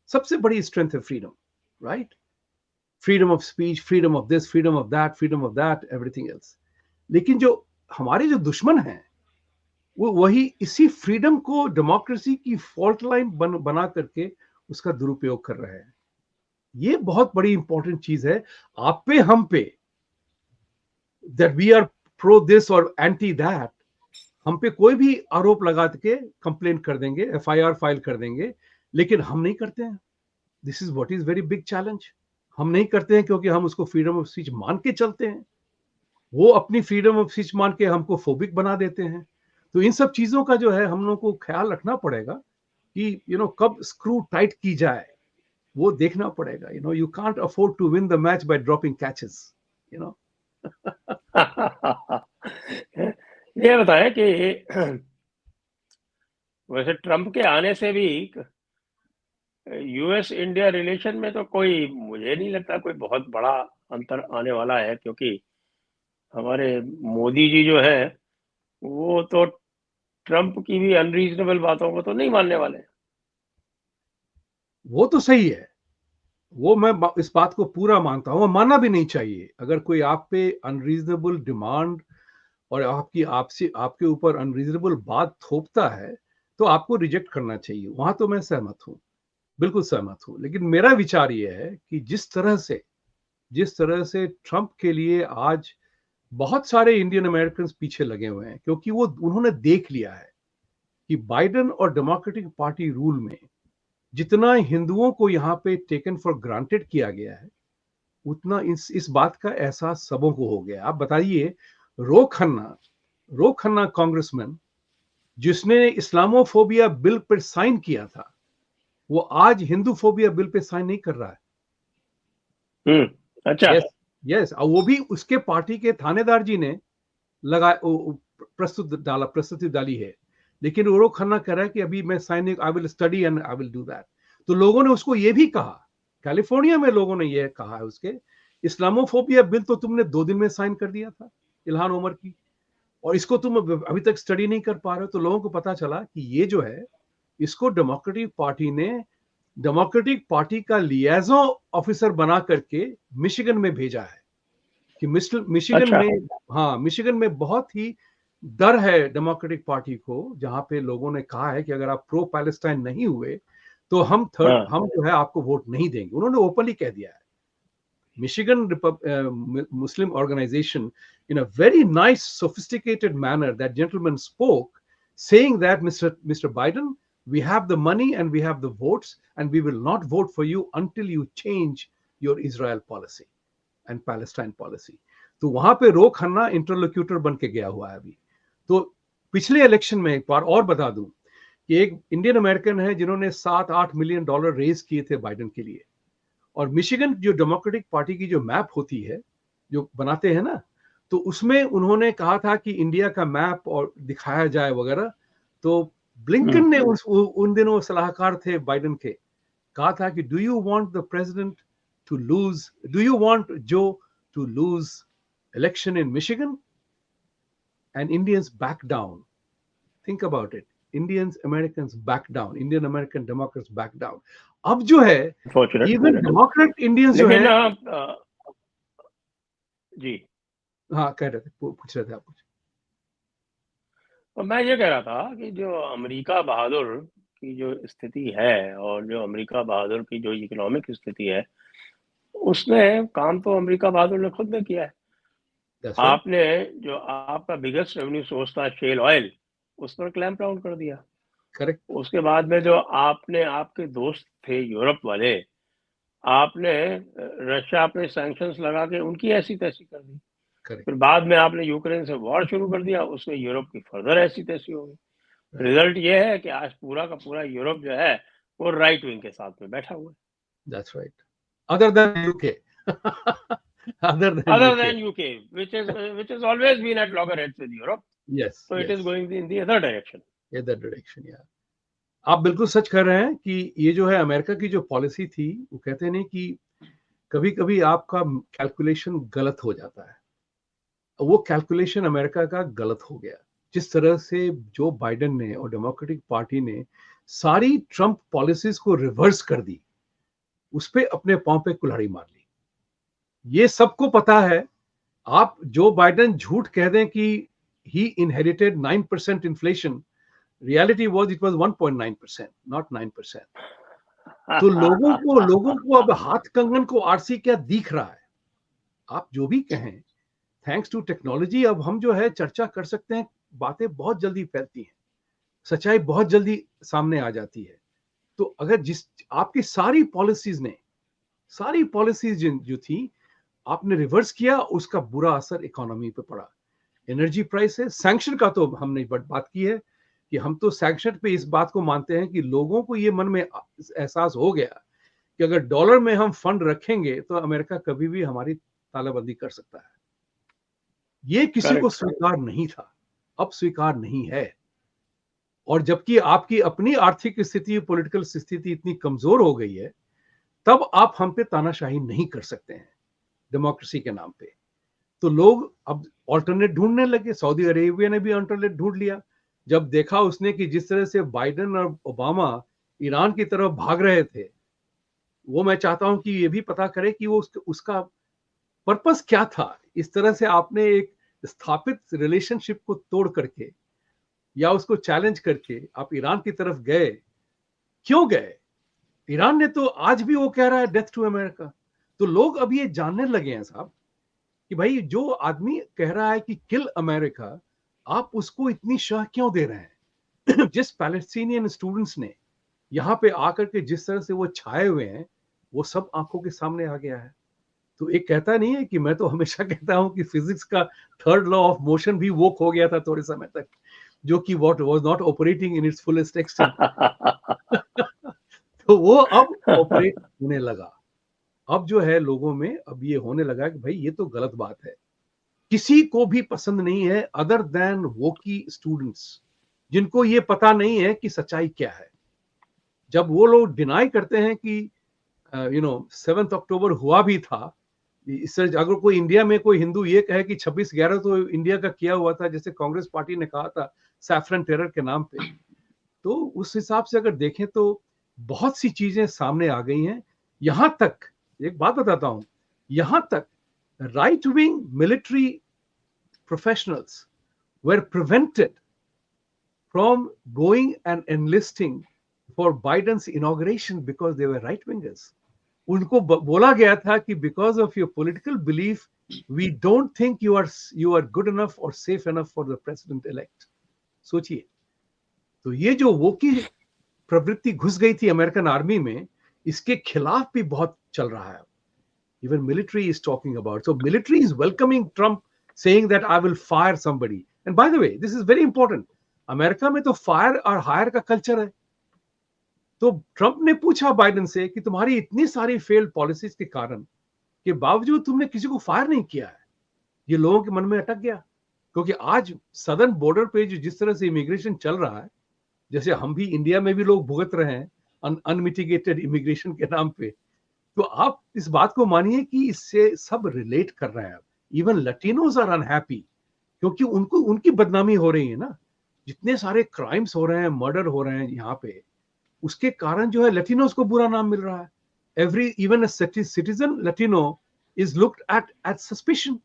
सबसे बड़ी स्ट्रेंथ है freedom, right? Freedom of speech, freedom of this, freedom of that, freedom of that, everything else. लेकिन जो हमारे जो दुश्मन हैं, वो वही इसी फ्रीडम को डेमोक्रेसी की फॉल्ट लाइन बना करके उसका दुरुपयोग कर रहे हैं। ये बहुत बड़ी इंपॉर्टेंट चीज है। आप पे हम पे, that we are pro this और एंटी दैट, हम पे कोई भी आरोप लगा के कंप्लेन कर देंगे, एफआईआर फाइल कर देंगे, लेकिन हम नहीं करते हैं। This is what is very big challenge. हम नहीं करते हैं क्योंकि हम उसको फ्रीडम ऑफ स्पीच मान के चलते हैं, वो अपनी फ्रीडम ऑफ स्पीच मान के हमको फोबिक बना देते हैं। तो इन सब चीजों का जो है हम लोग को ख्याल रखना पड़ेगा कि कब स्क्रू टाइट की जाए, वो देखना पड़ेगा। You can't afford to win the match by dropping catches, you know. ये बताएं कि वैसे ट्रम्प के आने से भी यूएस इंडिया रिलेशन में तो कोई, मुझे नहीं लगता कोई बहुत बड़ा अंतर आने वाला है, क्योंकि हमारे मोदी जी जो है वो तो ट्रम्प की भी अनरीजनेबल बातों को तो नहीं मानने वाले। वो तो सही है, वो मैं इस बात को पूरा मानता हूं, मानना भी नहीं चाहिए। अगर कोई आप पे अनरीजनेबल डिमांड और आपकी आपसे आपके ऊपर अनरीजनेबल बात थोपता है, तो आपको रिजेक्ट करना चाहिए। वहां तो मैं सहमत हूं, बिल्कुल सहमत हूं। लेकिन मेरा विचार ये है कि जिस तरह से ट्रंप के लिए आज बहुत सारे इंडियन अमेरिकन पीछे लगे हुए हैं, क्योंकि वो उन्होंने देख लिया है कि बाइडेन और डेमोक्रेटिक पार्टी रूल में जितना हिंदुओं को यहाँ पे टेकन फॉर ग्रांटेड किया गया है, उतना इस बात का एहसास सबों को हो गया। आप बताइए, रो खन्ना कांग्रेसमैन जिसने इस्लामोफोबिया बिल पर साइन किया था, वो आज हिंदू फोबिया बिल पे साइन नहीं कर रहा है। अच्छा। Yes, yes. और वो भी उसके पार्टी के थानेदार जी ने लगा प्रस्तुति डाली है। लेकिन रो खन्ना कह रहा है कि अभी मैं sign, I will study and I will do that. तो लोगों ने उसको ये भी कहा, कैलिफोर्निया में लोगों ने ये कहा है उसके, इस्लामोफोबिया बिल तो तुमने 2 दिन में साइन कर दिया था, इल्हान उमर की, और इसको तुम अभी तक स्टडी नहीं कर पा रहे हो। तो लोगों को पता चला कि ये जो है, इसको डेमोक्रेटिक पार्टी का लियाजो ऑफिसर बना करके मिशिगन में भेजा है कि मिशिगन अच्छा। में, हाँ, मिशिगन में बहुत ही डर है डेमोक्रेटिक पार्टी को, जहां पे लोगों ने कहा है कि अगर आप प्रो पैलेस्टाइन नहीं हुए तो हाँ। हम जो है आपको वोट नहीं देंगे। उन्होंने ओपनली कह दिया है। Michigan Muslim organization, in a very nice, sophisticated manner, that gentleman spoke, saying that Mr. Biden, we have the money and we have the votes, and we will not vote for you until you change your Israel policy and Palestine policy. तो वहां पे रो खन्ना इंटरलोक्यूटर बन के गया हुआ है अभी। तो पिछले इलेक्शन में एक बार और बता दूं कि एक इंडियन अमेरिकन है जिन्होंने $7-8 मिलियन रेज किए थे बाइडेन के लिए। और मिशिगन जो डेमोक्रेटिक पार्टी की जो मैप होती है, जो बनाते हैं ना, तो उसमें उन्होंने कहा था कि इंडिया का मैप और दिखाया जाए वगैरह। तो ब्लिंकन ने उन दिनों सलाहकार थे बाइडेन के, कहा था कि do you want the president to lose, do you want Joe to lose election in Michigan? And Indians back down. Think about it, Indians Americans back down, Indian American Democrats back down. अब जो है, इवन डेमोक्रेट इंडियंस जो लेकिन है, जी, हाँ, कह रहे थे, पूछ रहे थे आप कुछ। तो मैं ये कह रहा था कि जो अमेरिका बहादुर की जो स्थिति है और जो अमेरिका बहादुर की जो इकोनॉमिक स्थिति है, उसने काम तो अमेरिका बहादुर ने खुद में किया है। That's right. आपने जो आपका बिगेस्ट रेवेन्यू सोर्स था शेल ऑयल, उस पर क्लैंप डाउन कर दिया। करेक्ट। उसके बाद में जो आपने, आपके दोस्त थे यूरोप वाले, आपने रशिया पे सैंक्शंस लगा के उनकी ऐसी तैसी कर दी, करेक्ट, फिर बाद में आपने यूक्रेन से वॉर शुरू कर दिया, उसमें यूरोप की फर्दर ऐसी तैसी हो गई। रिजल्ट ये है कि आज पूरा का पूरा यूरोप जो है वो राइट विंग के साथ में बैठा हुआ है। That's right, other than UK other than Other UK, than UK, which has always been at loggerheads with Europe, yes so it is yes, going in the other direction. Other direction, यार आप बिल्कुल सच कर रहे हैं कि ये जो है अमेरिका की जो पॉलिसी थी, वो कहते नहीं कि कभी कभी आपका कैलकुलेशन गलत हो जाता है, वो कैलकुलेशन अमेरिका का गलत हो गया। जिस तरह से जो बाइडेन ने और डेमोक्रेटिक पार्टी ने सारी ट्रंप पॉलिसीज को रिवर्स कर दी, उस पे अपने पांव पे कुल्हाड़ी मार ली। ये सबको पता है। आप जो बाइडेन झूठ कह दें कि he inherited 9% inflation, reality was it was 1.9%, not 9%। तो लोगों को अब हाथ कंगन को आरसी क्या दिख रहा है। आप जो भी कहें, थैंक्स टू टेक्नोलॉजी अब हम जो है चर्चा कर सकते हैं, बातें बहुत जल्दी फैलती हैं, सच्चाई बहुत जल्दी सामने आ जाती है। तो अगर जिस आपकी सारी पॉलिसीज जो थी आपने रिवर्स किया, उसका बुरा असर इकोनॉमी पे पड़ा। एनर्जी प्राइसेस, सैंक्शन का तो हमने बात की है कि हम तो सैंक्शन पे इस बात को मानते हैं कि लोगों को ये मन में एहसास हो गया कि अगर डॉलर में हम फंड रखेंगे तो अमेरिका कभी भी हमारी तालाबंदी कर सकता है। ये किसी को स्वीकार नहीं था, अब स्वीकार नहीं है। और जबकि आपकी अपनी आर्थिक स्थिति, पॉलिटिकल स्थिति इतनी कमजोर हो गई है, तब आप हम पे तानाशाही नहीं कर सकते हैं डेमोक्रेसी के नाम पे। तो लोग अब ऑल्टरनेट ढूंढने लगे। सऊदी अरेबिया ने भी ऑल्टरनेट ढूंढ लिया जब देखा उसने कि जिस तरह से बाइडेन और ओबामा ईरान की तरफ भाग रहे थे। वो मैं चाहता हूं कि ये भी पता करे कि वो उसका पर्पस क्या था। इस तरह से आपने एक स्थापित रिलेशनशिप को तोड़ करके या उसको चैलेंज करके आप ईरान की तरफ गए, क्यों गए? ईरान ने तो आज भी वो कह रहा है डेथ टू अमेरिका। तो लोग अब ये जानने लगे हैं साहब कि भाई जो आदमी कह रहा है कि किल अमेरिका, आप उसको इतनी शह क्यों दे रहे हैं? जिस पैलेस्टीनियन स्टूडेंट्स ने यहाँ पे आकर के जिस तरह से वो छाए हुए हैं, वो सब आंखों के सामने आ गया है। तो एक कहता नहीं है कि मैं तो हमेशा कहता हूं कि फिजिक्स का थर्ड लॉ ऑफ मोशन भी वोक हो गया था थोड़े समय तक, जो कि what was not operating in its fullest extent. तो वो अब ऑपरेट होने लगा। अब जो है लोगों में अब ये होने लगा कि भाई ये तो गलत बात है। किसी को भी पसंद नहीं है अदर देन वोकी स्टूडेंट्स, जिनको ये पता नहीं है कि सच्चाई क्या है। जब वो लोग डिनाई करते हैं कि 7 अक्टूबर हुआ भी था, इससे अगर कोई इंडिया में कोई हिंदू ये कहे कि 26/11 तो इंडिया का किया हुआ था, जैसे कांग्रेस पार्टी ने कहा था सैफरन टेरर के नाम पे, तो उस हिसाब से अगर देखें तो बहुत सी चीजें सामने आ गई हैं। यहां तक एक बात बताता हूं, यहां तक right wing military professionals were prevented from going and enlisting for Biden's inauguration because they were right wingers. उनको बोला गया था कि because of your political belief we don't think you are good enough और safe enough for the president elect. सोचिए, तो ये जो वो की प्रवृत्ति घुस गई थी अमेरिकन आर्मी में, इसके खिलाफ भी बहुत चल रहा है। Even military is talking about, so military is welcoming Trump saying that I will fire somebody. And by the way this is very important, America में तो फायर और हायर का कल्चर है। तो ट्रंप ने पूछा बाइडेन से कि तुम्हारी इतनी सारी फेल्ड पॉलिसीज के कारण के बावजूद तुमने किसी को फायर नहीं किया है। ये लोगों के मन में अटक गया, क्योंकि आज सदर्न बॉर्डर पे जो जिस तरह से इमिग्रेशन चल रहा है, जैसे हम भी इंडिया में भी लोग भुगत रहे हैं अनमिटिगेटेड इमिग्रेशन के नाम पे, तो आप इस बात को मानिए कि इससे सब रिलेट कर रहे हैं। इवन लैटिनोज आर अनहैप्पी, क्योंकि उनको उनकी बदनामी हो रही है ना। जितने सारे क्राइम्स हो रहे हैं, मर्डर हो रहे हैं यहाँ पे, उसके कारण जो है लैटिनोज को बुरा नाम मिल रहा है। Every even citizen Latino is looked at suspicion.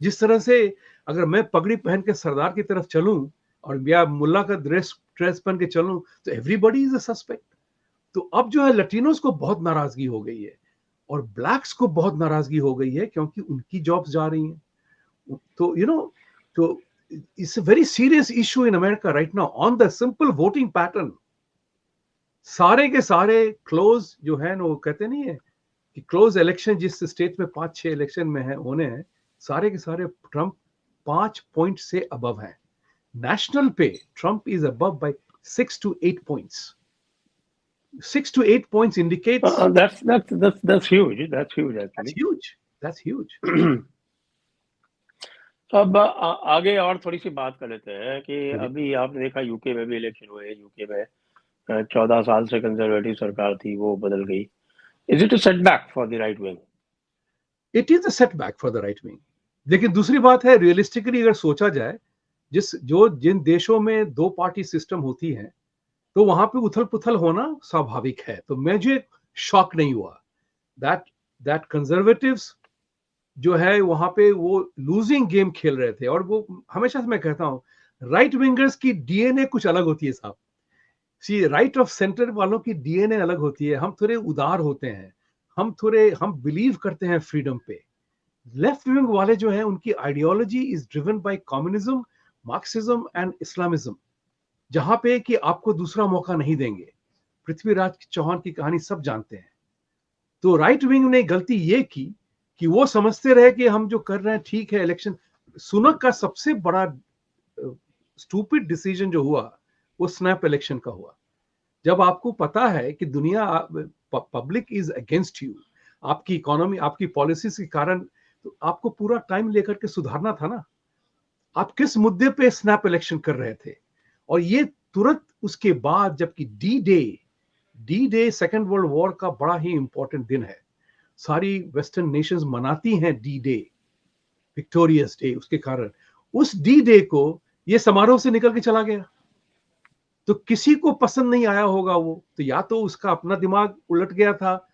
जिस तरह से अगर मैं पगड़ी पहन के सरदार की तरफ चलूं और या मुल्ला का ड्रेस पहन के चलूं तो एवरीबॉडी इज अ सस्पेक्ट। तो अब जो है लैटिनोज को बहुत नाराजगी हो गई है और ब्लैक्स को बहुत नाराजगी हो गई है, क्योंकि उनकी जॉब्स जा रही हैं। तो तो it's a very serious issue in America right now on the simple voting pattern. सारे के सारे क्लोज जो है ना, वो कहते नहीं है कि क्लोज इलेक्शन जिस स्टेट में 5-6 इलेक्शन में है होने हैं, सारे के सारे ट्रंप 5 पॉइंट से अबव हैं। नेशनल पे Trump is above by 6 to 8 points. 6 to 8 points indicates that's huge. That's huge that's actually. huge. That's huge. अब आगे और थोड़ी सी बात कर लेते हैं कि अभी आपने देखा यूके में भी इलेक्शन हुए। यूके में 14 साल से कंजर्वेटिव सरकार थी, वो बदल गई। Is it a setback for the right wing? It is a setback for the right wing. लेकिन दूसरी बात है, रियलिस्टिकली अगर सोचा जाए, जिन देशों में 2 पार्टी सिस्टम होती है, तो वहां पे उथल पुथल होना स्वाभाविक है। तो मुझे शॉक नहीं हुआ दैट कंजर्वेटिव्स जो है वहां पे वो लूजिंग गेम खेल रहे थे। और वो हमेशा से मैं कहता हूं, राइट विंगर्स की डीएनए कुछ अलग होती है साहब। सी राइट ऑफ सेंटर वालों की डीएनए अलग होती है। हम थोड़े उदार होते हैं, हम बिलीव करते हैं फ्रीडम पे। लेफ्ट विंग वाले जो हैं, उनकी ideology is driven by communism, Marxism and Islamism, जहां पे कि आपको दूसरा मौका नहीं देंगे। पृथ्वीराज चौहान की कहानी सब जानते हैं। तो राइट विंग ने गलती ये की कि वो समझते रहे कि हम जो कर रहे हैं ठीक है। इलेक्शन, सुनक का सबसे बड़ा स्टूपिड डिसीजन जो हुआ, वो स्नैप इलेक्शन का हुआ। जब आपको पता है कि दुनिया, पब्लिक इज अगेंस्ट यू, आपकी इकोनॉमी, आपकी पॉलिसीज के कारण, तो आपको पूरा टाइम लेकर के सुधारना था ना। आप किस मुद्दे पे स्नैप इलेक्शन कर रहे थे? और ये तुरंत उसके बाद, जबकि D day second world war का बड़ा ही इंपॉर्टेंट दिन है, सारी वेस्टर्न नेशंस मनाती हैं डी डे, विक्टोरियस डे। उसके कारण उस डी डे को ये समारोह से निकल के चला गया, तो किसी को पसंद नहीं आया होगा वो। तो या तो उसका अपना दिमाग उलट गया था,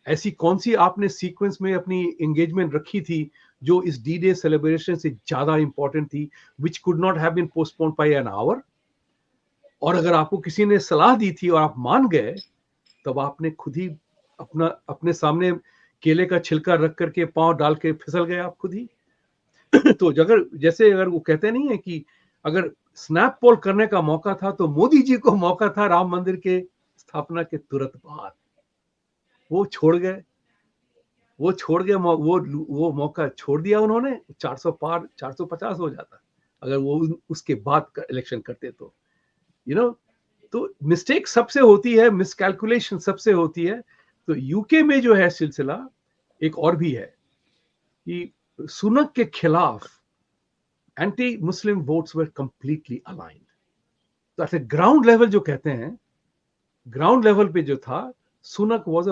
ऐसी कौन सी आपने सीक्वेंस में अपनी एंगेजमेंट रखी थी जो इस डी डे सेलिब्रेशन से ज्यादा इंपॉर्टेंट थी, which could not have been postponed by an hour. और अगर आपको किसी ने सलाह दी थी और आप मान गए, तब आपने खुद ही अपने सामने केले का छिलका रख करके पांव डाल के फिसल गए आप खुद ही। तो अगर वो कहते नहीं है कि अगर स्नैप पोल करने का मौका था, तो मोदी जी को मौका था राम मंदिर के स्थापना के तुरंत बाद। वो छोड़ गए, वो मौका छोड़ दिया उन्होंने। 400 पार 450 हो जाता अगर वो उसके बाद इलेक्शन करते तो, तो मिस्टेक सबसे होती है, मिसकैलकुलेशन सबसे होती है। तो यूके में जो है सिलसिला एक और भी है कि सुनक के खिलाफ एंटी मुस्लिम वोट्स वर कंप्लीटली अलाइंड। तो ऐसे ग्राउंड लेवल जो कहते हैं, ग्राउंड लेवल पे जो था, Sunak was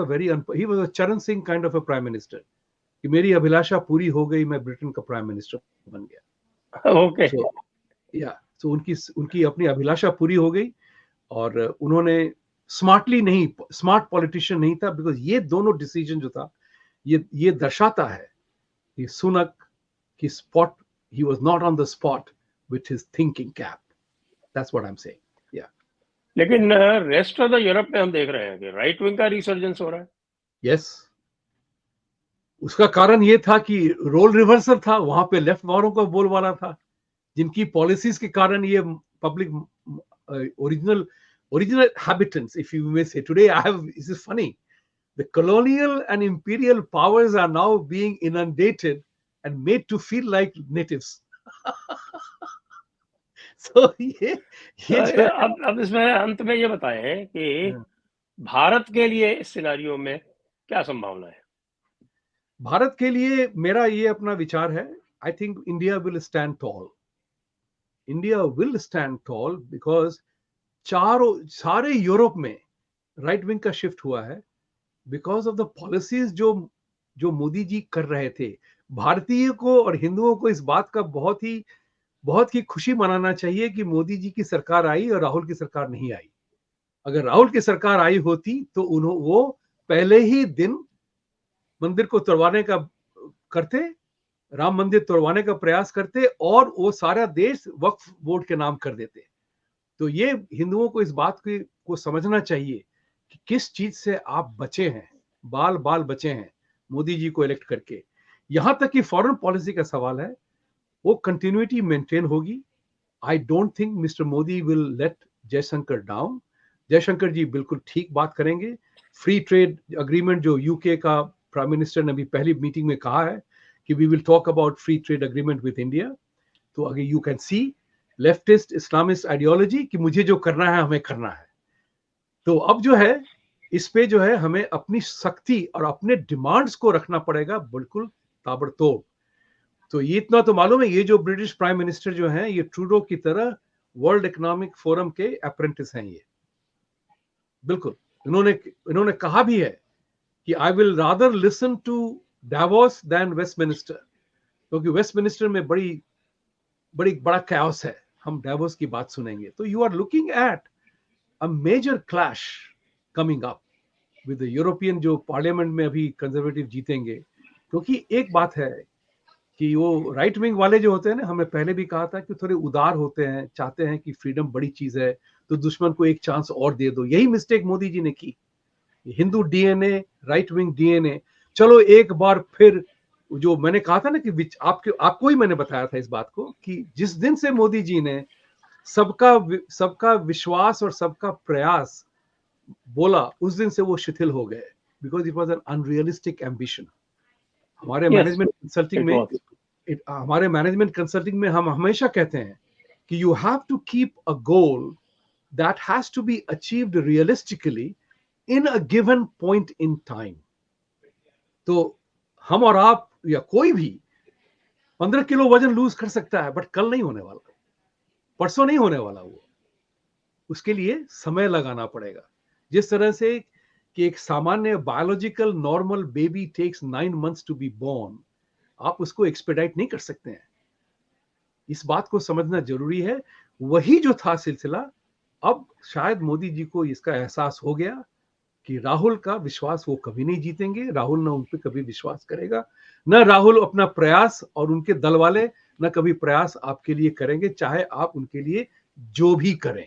he was a Charan Singh kind of a prime minister, कि मेरी अभिलाषा पूरी हो गई, मैं ब्रिटेन का प्राइम मिनिस्टर बन गया। ओके। तो उनकी अपनी अभिलाषा पूरी हो गई। और उन्होंने स्मार्ट पॉलिटिशियन नहीं था, बिकॉज ये दोनों डिसीजन जो था, ये दर्शाता है कि सुनक की spot, he was not on the spot with his thinking cap. That's what I'm saying. Yeah. लेकिन रेस्ट ऑफ द यूरोप में हम देख रहे हैं कि राइट विंग का रिसर्जेंस हो रहा है। Yes. उसका कारण ये था कि रोल रिवर्सल था, वहां पे लेफ्ट वालों का बोलबाला था, जिनकी पॉलिसीज के कारण ये public original habitants, if you may say. Today this is funny, the colonial and imperial powers are now being inundated and made to feel like natives. So ये अब इसमें अंत में ये बताएं कि भारत के लिए इस सिनेरियो में क्या संभावना है? भारत के लिए मेरा ये अपना विचार है, I think India will stand toll. India will stand toll because सारे यूरोप में राइट विंग का शिफ्ट हुआ है, बिकॉज ऑफ द पॉलिसीज जो मोदी जी कर रहे थे। भारतीय को और हिंदुओं को इस बात का बहुत ही खुशी मनाना चाहिए कि मोदी जी की सरकार आई और राहुल की सरकार नहीं आई। अगर राहुल की सरकार आई होती तो वो पहले ही दिन मंदिर को तोड़वाने का करते, राम मंदिर तोड़वाने का प्रयास करते, और वो सारा देश वक्फ बोर्ड के नाम कर देते। तो ये हिंदुओं को इस बात को समझना चाहिए कि किस चीज से आप बचे हैं, बाल बचे हैं मोदी जी को इलेक्ट करके। यहां तक कि फॉरेन पॉलिसी का सवाल है, वो कंटिन्यूटी मेंटेन होगी। I don't think mister Modi will let Jaishankar down. Jaishankar ji बिल्कुल ठीक बात करेंगे। फ्री ट्रेड अग्रीमेंट जो यूके का प्राइम मिनिस्टर ने अभी पहली मीटिंग में कहा है कि we will talk about free trade agreement with India. तो अगर you can see leftist Islamist ideology कि मुझे जो करना है हमें करना है। तो अब जो है इस पे जो है हमें अपनी सख्ती और अपने डिमांड्स को रखना पड़ेगा बिल्कुल ताबड़तोड़। तो ये इतना तो मालूम है, ये जो ब्रिटिश प्राइम मिनिस्टर जो हैं ये ट्रूडो की तरह वर्ल्ड इकोनॉमिक फोरम के अप्रेंटिस हैं। ये बिल्कुल इन्होंने कहा भी है कि I will rather listen to Davos than Westminster, क्योंकि वेस्टमिनिस्टर में बड़ा कैओस है, हम डावोस की बात सुनेंगे। तो you are looking at a major clash coming up with the European, जो पार्लियामेंट में अभी कंजर्वेटिव जीतेंगे। क्योंकि एक बात है कि वो राइट विंग वाले जो होते हैं ना, हमें पहले भी कहा था कि थोड़े उदार होते हैं, चाहते हैं कि फ्रीडम बड़ी चीज है तो दुश्मन को एक चांस और दे दो। यही मिस्टेक मोदी जी ने की। Hindu DNA, right wing DNA, चलो एक बार फिर जो मैंने कहा था ना कि आपको ही मैंने बताया था इस बात को कि जिस दिन से मोदी जी ने सबका विश्वास और सबका प्रयास बोला, उस दिन से वो शिथिल हो गए, because it was an unrealistic ambition. हमारे मैनेजमेंट कंसल्टिंग में हम हमेशा कहते हैं कि you have to keep a goal that has to be achieved realistically in a given point in time. तो हम और आप या कोई भी 15 किलो वजन लूज कर सकता है, बट कल नहीं होने वाला, परसों नहीं होने वाला। वो उसके लिए समय लगाना पड़ेगा। जिस तरह से कि एक सामान्य biological normal baby takes 9 months to be born, आप उसको एक्सपेडाइट नहीं कर सकते हैं। इस बात को समझना जरूरी है। वही जो था सिलसिला, अब शायद मोदी जी को इसका एहसास हो गया कि राहुल का विश्वास वो कभी नहीं जीतेंगे। राहुल ना उन पर कभी विश्वास करेगा, ना राहुल अपना प्रयास और उनके दल वाले ना कभी प्रयास आपके लिए करेंगे, चाहे आप उनके लिए जो भी करें।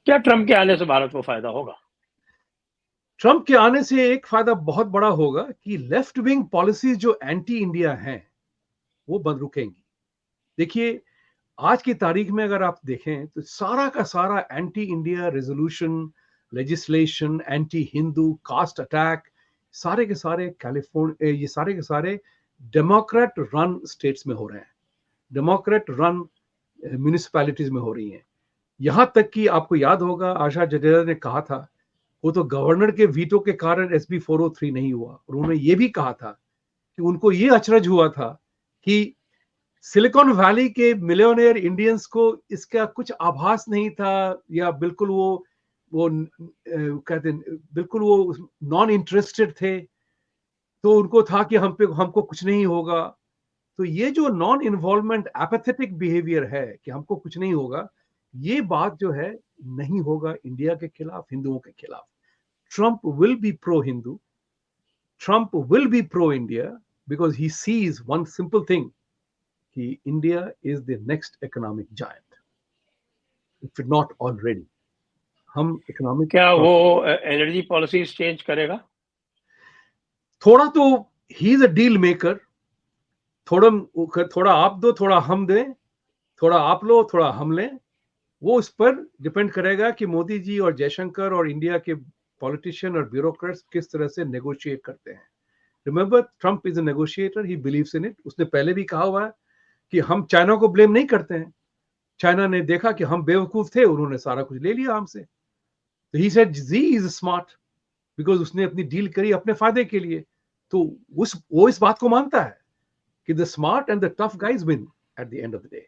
क्या ट्रंप के आने से भारत को फायदा होगा? ट्रंप के आने से एक फायदा बहुत बड़ा होगा कि लेफ्ट विंग पॉलिसीज जो एंटी इंडिया हैं वो बंद रुकेंगी। देखिए, आज की तारीख में अगर आप देखें तो सारा का सारा anti India resolution, legislation, anti Hindu, caste attack, सारे के सारे कैलिफोर्निया, ये सारे के सारे डेमोक्रेट रन स्टेट्स में हो रहे हैं, डेमोक्रेट रन म्यूनिसिपैलिटीज में हो रही हैं। यहां तक कि आपको याद होगा आशा जडेजा ने कहा था, वो तो गवर्नर के वीटो के कारण SB 403 नहीं हुआ। उन्होंने ये भी कहा था कि उनको ये अचरज हुआ था कि सिलिकॉन वैली के मिलियनेयर इंडियंस को इसका कुछ आभास नहीं था, या बिल्कुल वो कहते हैं बिल्कुल वो नॉन इंटरेस्टेड थे। तो उनको था कि हमको कुछ नहीं होगा। तो ये जो नॉन इन्वॉल्वमेंट एपैथेटिक बिहेवियर है कि हमको कुछ नहीं होगा, ये बात जो है नहीं होगा इंडिया के खिलाफ, हिंदुओं के खिलाफ। Trump will be pro-Hindu. Trump will be pro-India because he sees one simple thing: India is the next economic giant, if not already. हम इकोनॉमिक, क्या वो एनर्जी पॉलिसीज चेंज करेगा? थोड़ा तो he is a deal maker. थोड़ा आप दो, थोड़ा हम दें, थोड़ा आप लो, थोड़ा हम लें। वो उस पर डिपेंड करेगा कि मोदी जी और जयशंकर और इंडिया के पॉलिटिशियन और ब्यूरोक्रेट्स किस तरह से नेगोशिएट करते हैं। Remember, Trump is a negotiator, he believes in it. उसने पहले भी कहा हुआ है कि हम चाइना को ब्लेम नहीं करते हैं। चाइना ने देखा कि हम बेवकूफ थे, उन्होंने सारा कुछ ले लिया हमसे। तो he said Xi is smart, because उसने अपनी डील करी अपने फायदे के लिए। तो वो इस बात को मानता है कि the smart and the tough guys win at the end of the day.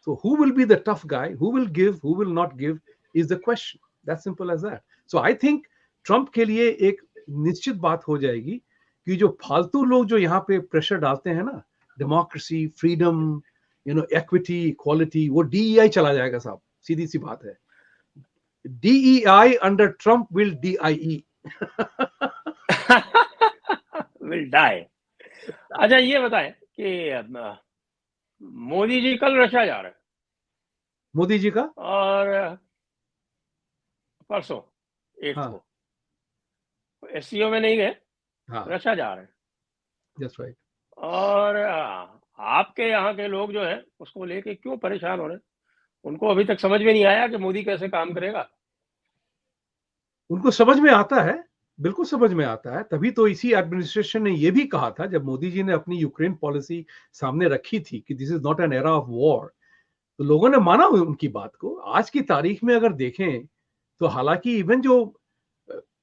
So who will be the tough guy? Who will give? Who will not give? Is the question. That's simple as that. So I think Trump के लिए एक निश्चित बात हो जाएगी कि जो फालतू लोग जो यहाँ पे प्रेशर डालते हैं ना, डेमोक्रेसी, फ्रीडम, इक्विटी, इक्वालिटी, वो DEI चला जाएगा साहब, सीधी सी बात है। DEI under Trump will DIE. Will die. अच्छा, ये बताएं कि मोदी जी कल रशिया जा रहे हैं। मोदी जी का और परसों 8 हाँ, को SCO में नहीं गए, हाँ, रशिया जा रहे हैं। that's right. और आपके यहाँ के लोग जो है उसको लेके क्यों परेशान हो रहे हैं? उनको अभी तक समझ में नहीं आया कि मोदी कैसे काम करेगा। उनको समझ में आता है, बिल्कुल समझ में आता है। तभी तो इसी एडमिनिस्ट्रेशन ने ये भी कहा था, जब मोदी जी ने अपनी यूक्रेन पॉलिसी सामने रखी थी कि this is not an era of war, तो लोगों ने माना उनकी बात को। आज की तारीख में अगर देखें तो हालांकि इवन जो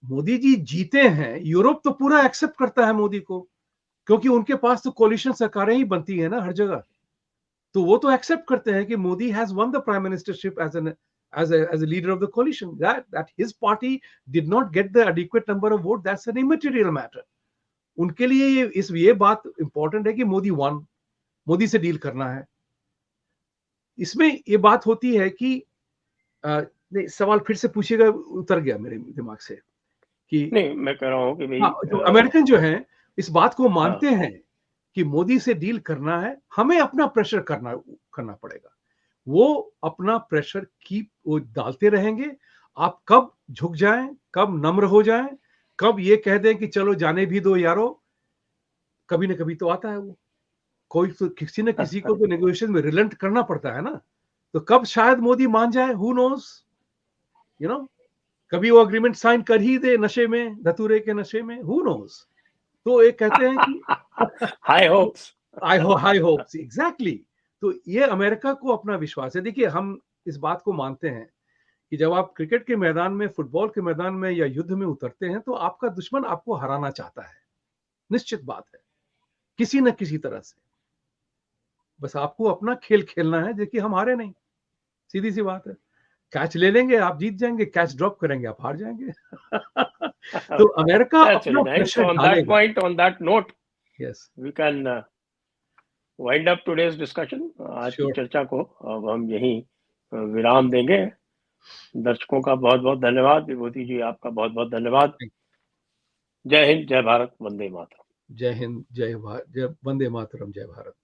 मोदी जी जीते हैं, यूरोप तो पूरा एक्सेप्ट करता है मोदी को, क्योंकि उनके पास तो कोलिशन सरकारें ही बनती है ना हर जगह। तो वो तो एक्सेप्ट करते हैं कि Modi has one the prime ministership as a leader of the coalition. That his party did not get the adequate number of votes, that's an immaterial matter. उनके लिए ये बात इंपॉर्टेंट है कि मोदी वन, मोदी से डील करना है। इसमें ये बात होती है कि नहीं, सवाल फिर से पूछिएगा, उतर गया मेरे दिमाग से कि नहीं, मैं कह रहा हूँ कि भाई हाँ, जो अमेरिकन जो हैं इस बात को मानते हैं कि मोदी से डील करना है, हमें अपना प्रेशर करना पड़ेगा। वो अपना प्रेशर वो डालते रहेंगे। आप कब झुक जाएं, कब नम्र हो जाएं, कब ये कह दें कि चलो जाने भी दो यारो, कभी ना कभी तो आता है वो। कोई तो किसी न किसी को तो नेगोशिएशन में रिलेंट करना पड़ता है ना। तो कब शायद मोदी मान जाए, हु नोस, यू नो, कभी वो एग्रीमेंट साइन कर ही दे नशे में, धतूरे के नशे में, हु नोस। तो ये कहते हैं कि high hopes, high hopes, exactly. तो ये अमेरिका को अपना विश्वास है। देखिए, हम इस बात को मानते हैं कि जब आप क्रिकेट के मैदान में, फुटबॉल के मैदान में या युद्ध में उतरते हैं, तो आपका दुश्मन आपको हराना चाहता है, निश्चित बात है, किसी न किसी तरह से। बस आपको अपना खेल खेलना है, देखिए हम हारे नहीं, सीधी सी बात है। कैच ले लेंगे, आप जीत जाएंगे, कैच ड्रॉप करेंगे, आप हार जाएंगे। तो अमेरिका अपना प्रेशर डालेगा। on that note, yes, we can wind up today's discussion. आज की चर्चा को अब हम यहीं विराम देंगे। दर्शकों का बहुत बहुत धन्यवाद। विभूति जी, आपका बहुत बहुत धन्यवाद। जय हिंद, जय भारत, वंदे मातरम। जय हिंद, जय वंदे मातरम, जय भारत।